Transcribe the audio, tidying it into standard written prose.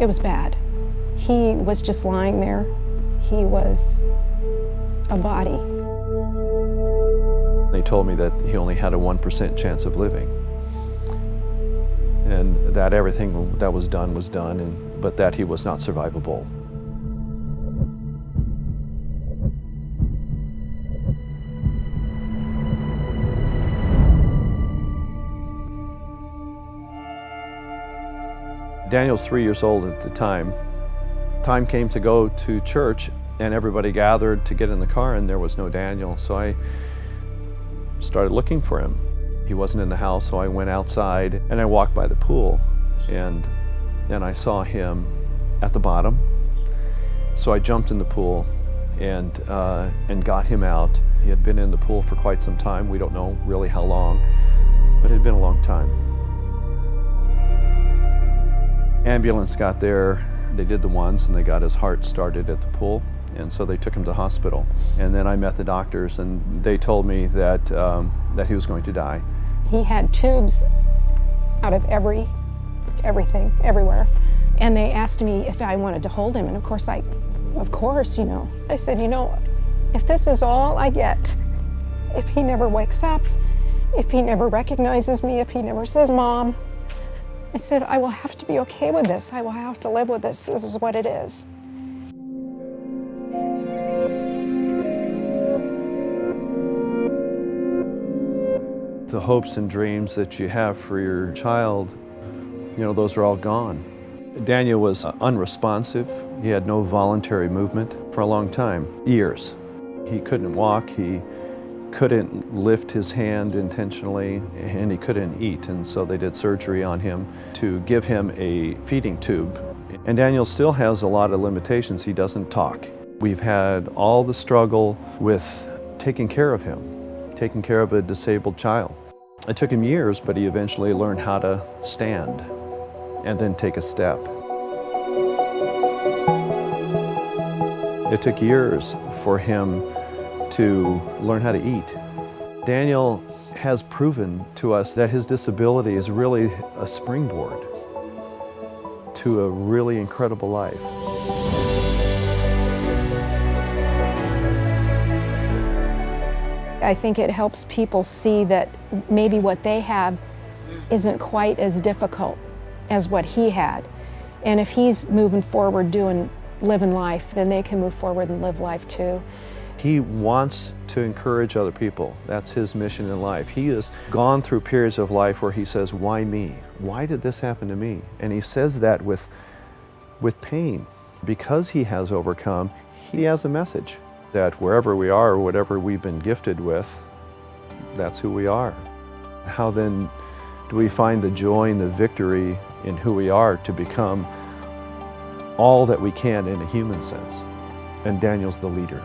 It was bad. He was just lying there. He was a body. They told me that he only had a 1% chance of living, and that everything that was done, but that he was not survivable. Daniel's 3 years old at the time. Time came to go to church, and everybody gathered to get in the car, and there was no Daniel. So I started looking for him. He wasn't in the house, so I went outside and I walked by the pool, and then I saw him at the bottom. So I jumped in the pool and got him out. He had been in the pool for quite some time. We don't know really how long, but it had been a long time. Ambulance got there. They did the ones, and they got his heart started at the pool, and so they took him to hospital. And then I met the doctors, and they told me that that he was going to die. He had tubes out of everything, everywhere. And they asked me if I wanted to hold him, and of course, you know. I said, you know, if this is all I get, if he never wakes up, if he never recognizes me, if he never says, Mom, I said, I will have to be okay with this. I will have to live with this. This is what it is. The hopes and dreams that you have for your child, you know, those are all gone. Daniel was unresponsive. He had no voluntary movement for a long time, years. He couldn't walk, he couldn't lift his hand intentionally, and he couldn't eat, and so they did surgery on him to give him a feeding tube. And Daniel still has a lot of limitations. He doesn't talk. We've had all the struggle with taking care of him, taking care of a disabled child. It took him years, but he eventually learned how to stand and then take a step. It took years for him to learn how to eat. Daniel has proven to us that his disability is really a springboard to a really incredible life. I think it helps people see that maybe what they have isn't quite as difficult as what he had. And if he's moving forward, living life, then they can move forward and live life too. He wants to encourage other people. That's his mission in life. He has gone through periods of life where he says, why me? Why did this happen to me? And he says that with pain. Because he has overcome, he has a message that wherever we are, or whatever we've been gifted with, that's who we are. How then do we find the joy and the victory in who we are to become all that we can in a human sense? And Daniel's the leader.